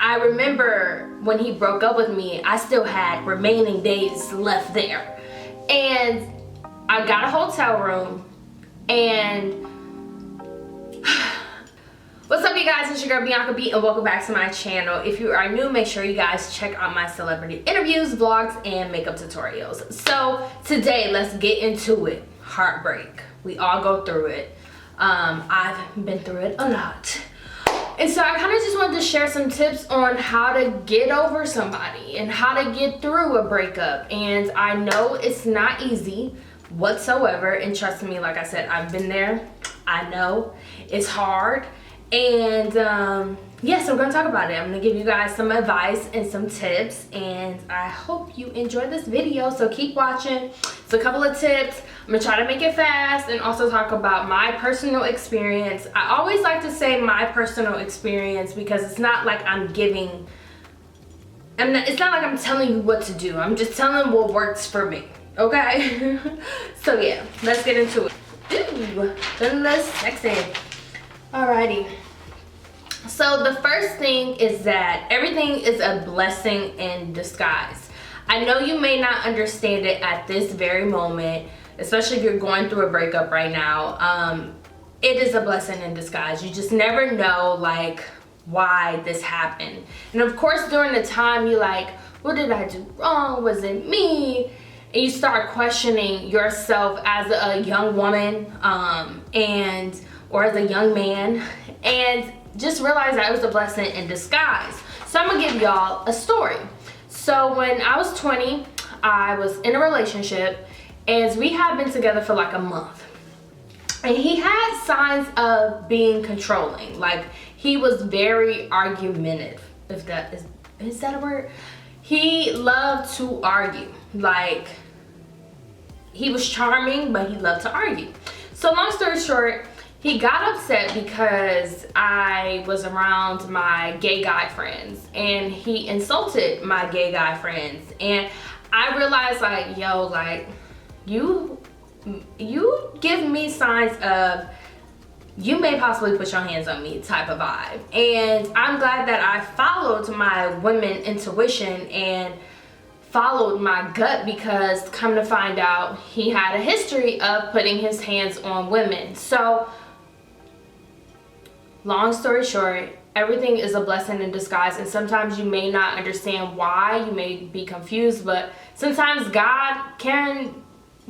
I remember when he broke up with me, I still had remaining days left there. And I got a hotel room and what's up you guys, it's your girl Bianca B and welcome back to my channel. If you are new, make sure you guys check out my celebrity interviews, vlogs, and makeup tutorials. So today, let's get into it. Heartbreak. We all go through it. I've been through it a lot. And so I kind of just wanted to share some tips on how to get over somebody and how to get through a breakup. And I know it's not easy whatsoever. And trust me, like I said, I've been there. I know it's hard. And yes, I'm going to talk about it. I'm going to give you guys some advice and some tips. And I hope you enjoy this video. So keep watching. It's a couple of tips. I'm going to try to make it fast and also talk about my personal experience. I always like to say my personal experience because it's not like I'm giving, it's not like I'm telling you what to do. I'm just telling what works for me. Okay? So yeah, let's get into it. Ooh, that's sexy. Alrighty. So the first thing is that everything is a blessing in disguise. I know you may not understand it at this very moment, especially if you're going through a breakup right now. It is a blessing in disguise. You just never know like why this happened. And of course during the time you're like, what did I do wrong? Was it me? And you start questioning yourself as a young woman or as a young man, and just realize that it was a blessing in disguise. So I'm gonna give y'all a story. So when I was 20, I was in a relationship and we had been together for like a month. And he had signs of being controlling. Like he was very argumentative, if that is that a word? He loved to argue. Like he was charming, but he loved to argue. So long story short, he got upset because I was around my gay guy friends and he insulted my gay guy friends. And I realized like, yo, like you give me signs of you may possibly put your hands on me type of vibe. And I'm glad that I followed my women intuition and followed my gut, because come to find out he had a history of putting his hands on women. So long story short, everything is a blessing in disguise, and sometimes you may not understand why, you may be confused, but sometimes God can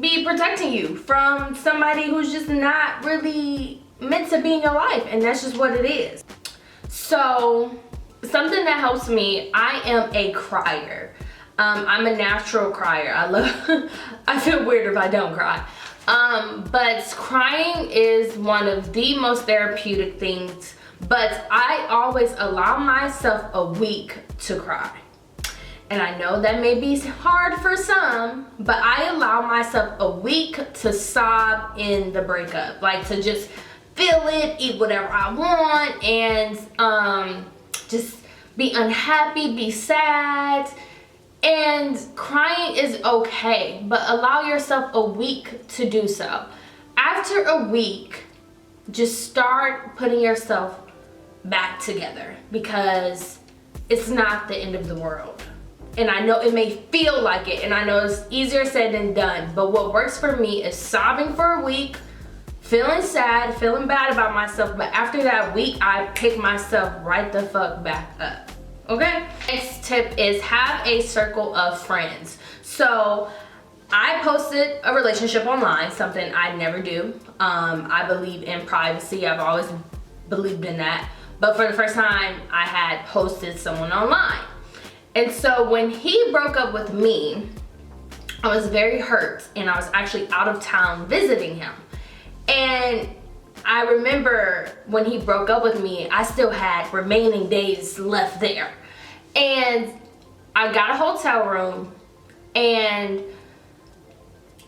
be protecting you from somebody who's just not really meant to be in your life, and that's just what it is. So something that helps me, I am a crier. I'm a natural crier. I feel weird if I don't cry. But crying is one of the most therapeutic things, but I always allow myself a week to cry. And I know that may be hard for some, but I allow myself a week to sob in the breakup, like to just feel it, eat whatever I want, and just be unhappy, be sad. And crying is okay, but allow yourself a week to do so. After a week, just start putting yourself back together, because it's not the end of the world. And I know it may feel like it, and I know it's easier said than done, but what works for me is sobbing for a week, feeling sad, feeling bad about myself, but after that week, I pick myself right the fuck back up. Okay? Next tip is have a circle of friends. So I posted a relationship online, something I never do. I believe in privacy. I've always believed in that. But for the first time, I had posted someone online. And so when he broke up with me, I was very hurt, and I was actually out of town visiting him. And I remember when he broke up with me, I still had remaining days left there. And I got a hotel room, and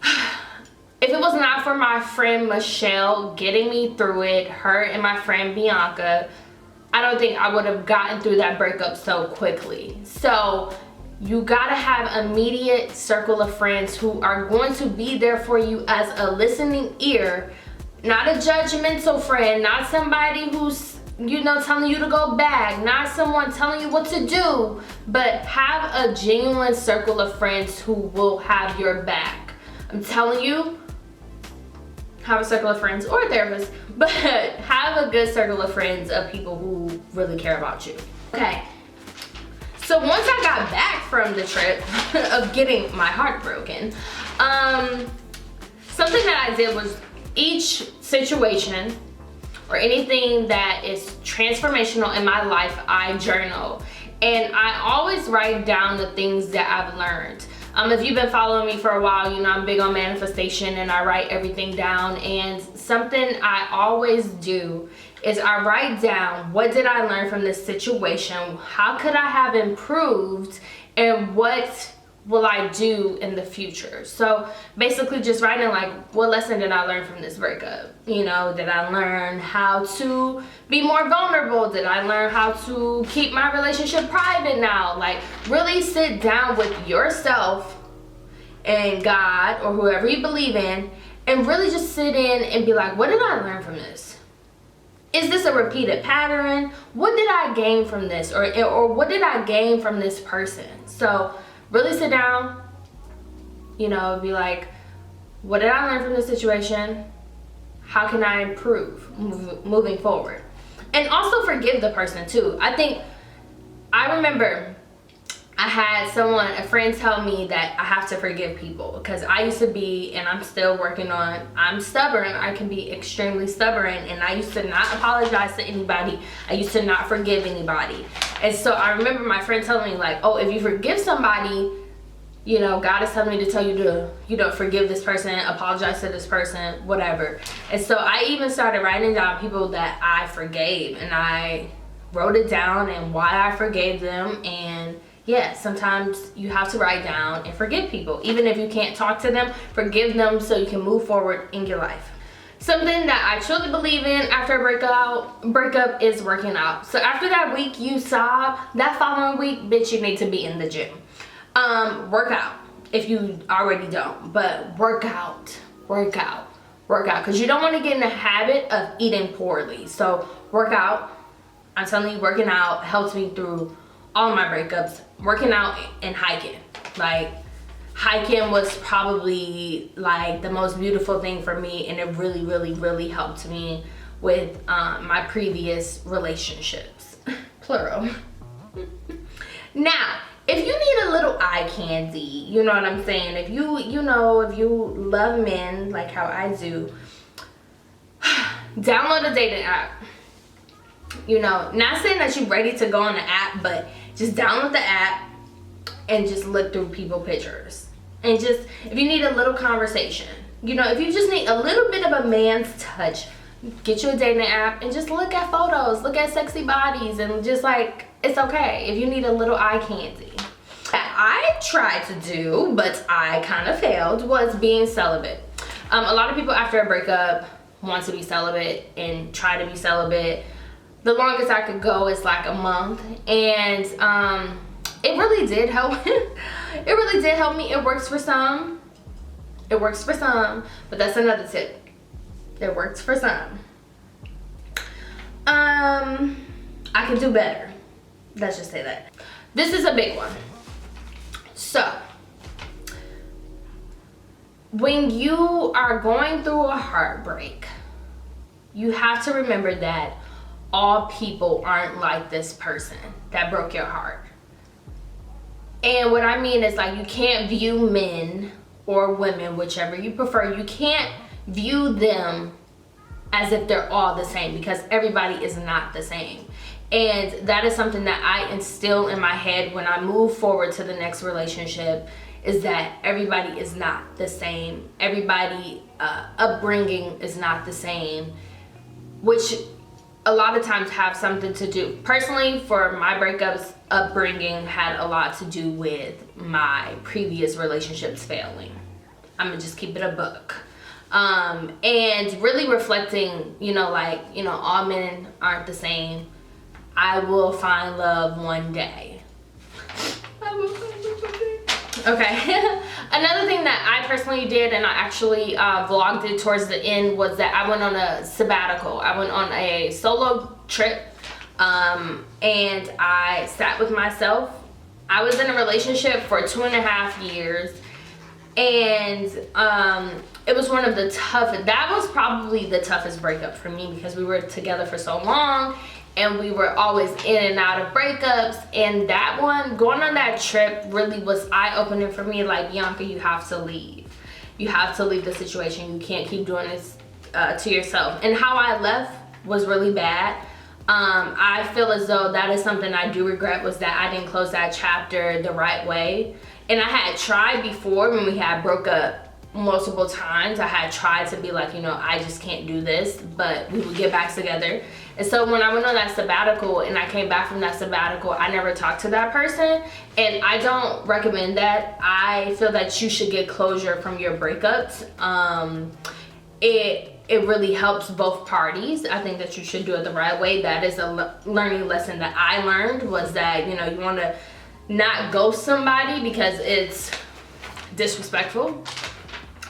if it was not for my friend Michelle getting me through it, her and my friend Bianca, I don't think I would have gotten through that breakup so quickly. So you gotta have immediate circle of friends who are going to be there for you as a listening ear. Not a judgmental friend, not somebody who's telling you to go back, not someone telling you what to do, but have a genuine circle of friends who will have your back. I'm telling you, have a circle of friends or a therapist, but have a good circle of friends of people who really care about you. Okay, so once I got back from the trip of getting my heart broken, something that I did was each situation or anything that is transformational in my life, I journal. And I always write down the things that I've learned. If you've been following me for a while, you know I'm big on manifestation and I write everything down. And something I always do is I write down, what did I learn from this situation? How could I have improved? And what will I do in the future? So basically just writing like, what lesson did I learn from this breakup? Did I learn how to be more vulnerable? Did I learn how to keep my relationship private now? Like, really sit down with yourself and God or whoever you believe in and really just sit in and be like, what did I learn from this? Is this a repeated pattern? What did I gain from this? Or what did I gain from this person? So really sit down, be like, what did I learn from this situation? How can I improve moving forward? And also forgive the person too. I remember I had a friend tell me that I have to forgive people because I used to be, and I'm still working on, I'm stubborn. I can be extremely stubborn, and I used to not apologize to anybody. I used to not forgive anybody. And so I remember my friend telling me like, oh, if you forgive somebody, God is telling me to tell you to, forgive this person, apologize to this person, whatever. And so I even started writing down people that I forgave, and I wrote it down and why I forgave them. And yeah, sometimes you have to write down and forgive people. Even if you can't talk to them, forgive them so you can move forward in your life. Something that I truly believe in after a breakup is working out. So after that week you sob, that following week, bitch, you need to be in the gym. Work out if you already don't, but work out, because you don't want to get in the habit of eating poorly. So work out. I'm telling you, working out helps me through all my breakups. Working out and hiking. Like, hiking was probably like the most beautiful thing for me, and it really, really, really helped me with my previous relationships. Plural. Now, if you need a little eye candy, you know what I'm saying? If you love men like how I do, download a dating app. Not saying that you're ready to go on the app, but just download the app and just look through people pictures. And just, if you need a little conversation, if you just need a little bit of a man's touch, get you a dating app and just look at photos, look at sexy bodies, and just like, it's okay if you need a little eye candy. That I tried to do, but I kind of failed, was being celibate. A lot of people after a breakup want to be celibate and try to be celibate. The longest I could go is like a month, and it really did help. It really did help me. It works for some. It works for some, but that's another tip. It works for some. I can do better. Let's just say that. This is a big one. So, when you are going through a heartbreak, you have to remember that all people aren't like this person that broke your heart. And what I mean is, like, you can't view men or women, whichever you prefer, you can't view them as if they're all the same, because everybody is not the same. And that is something that I instill in my head when I move forward to the next relationship, is that everybody is not the same. Everybody upbringing is not the same, which a lot of times have something to do. Personally, for my breakups, upbringing had a lot to do with my previous relationships failing. I'm gonna just keep it a buck. And really reflecting, all men aren't the same. I will find love one day. I will find love one day. Okay. Another thing that I personally did, and I actually vlogged it towards the end, was that I went on a sabbatical. I went on a solo trip, and I sat with myself. I was in a relationship for 2.5 years, and it was one of the toughest, that was probably the toughest breakup for me, because we were together for so long and we were always in and out of breakups. And that one, going on that trip, really was eye-opening for me. Like, Bianca, you have to leave. You have to leave the situation. You can't keep doing this to yourself. And how I left was really bad. I feel as though that is something I do regret, was that I didn't close that chapter the right way. And I had tried before, when we had broke up multiple times, I had tried to be like, you know, I just can't do this, but we would get back together. And so when I went on that sabbatical and I came back from that sabbatical, I never talked to that person. And I don't recommend that. I feel that you should get closure from your breakups. It really helps both parties. I think that you should do it the right way. That is a learning lesson that I learned, was that, you know, you want to not ghost somebody because it's disrespectful,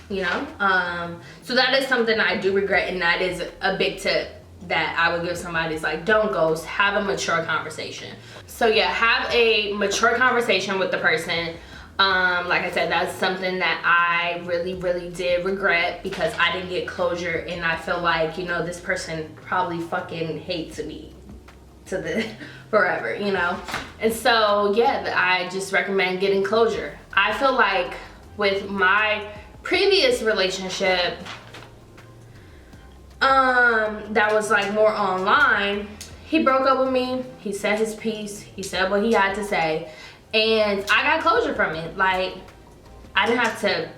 you know. So that is something I do regret, and that is a big tip that I would give somebody. Is like, don't ghost, have a mature conversation. So yeah, have a mature conversation with the person. Like I said, that's something that I really did regret, because I didn't get closure, and I feel like, you know, this person probably fucking hates me to the forever, you know. And so yeah, I just recommend getting closure. I feel like with my previous relationship, that was like more online, he broke up with me, he said his piece, he said what he had to say, and I got closure from it. Like, I didn't have to,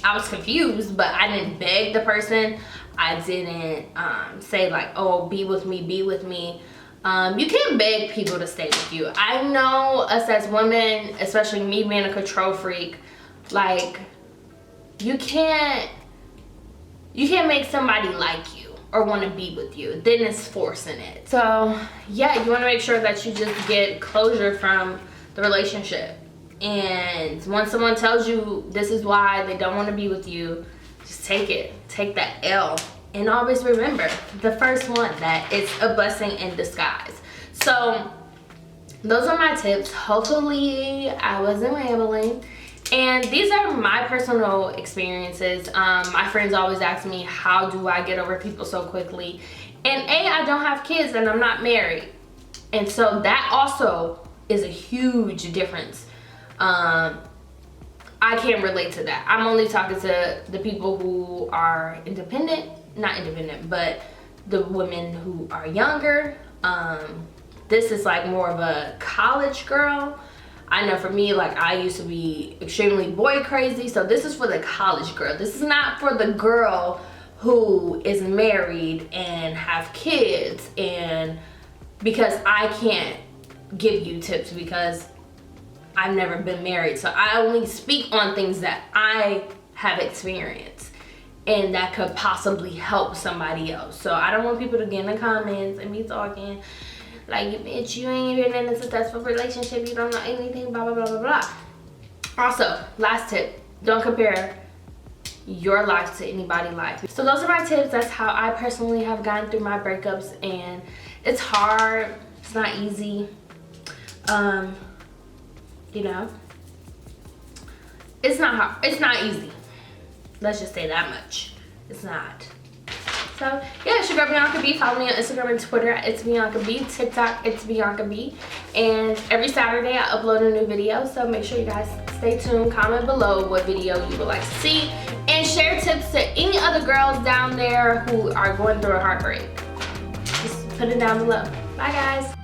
I was confused, but I didn't beg the person. I didn't say like, oh, be with me, be with me. You can't beg people to stay with you. I know us as women, especially me being a control freak, like, you can't make somebody like you or want to be with you. Then it's forcing it. So yeah, you want to make sure that you just get closure from the relationship. And once someone tells you this is why they don't want to be with you, just take it. Take that L. And always remember, the first one, that it's a blessing in disguise. So those are my tips. Hopefully I wasn't rambling. And these are my personal experiences. My friends always ask me, how do I get over people so quickly? And I don't have kids and I'm not married. And so that also is a huge difference. I can't relate to that. I'm only talking to the people who are independent, not independent, but the women who are younger. This is like more of a college girl. I know for me, like, I used to be extremely boy crazy, so this is for the college girl. This is not for the girl who is married and have kids, and because I can't give you tips because I've never been married, so I only speak on things that I have experienced and that could possibly help somebody else. So I don't want people to get in the comments and be talking like, bitch, you ain't been in a successful relationship, you don't know anything, blah, blah, blah, blah, blah. Also, last tip, don't compare your life to anybody's life. So those are my tips. That's how I personally have gotten through my breakups, and it's hard, it's not easy. You know, it's not hard, it's not easy. Let's just say that much. It's not. So yeah, it's your girl Bianca B. Follow me on Instagram and Twitter at It's Bianca B. TikTok, It's Bianca B. And every Saturday I upload a new video. So make sure you guys stay tuned. Comment below what video you would like to see. And share tips to any other girls down there who are going through a heartbreak. Just put it down below. Bye guys.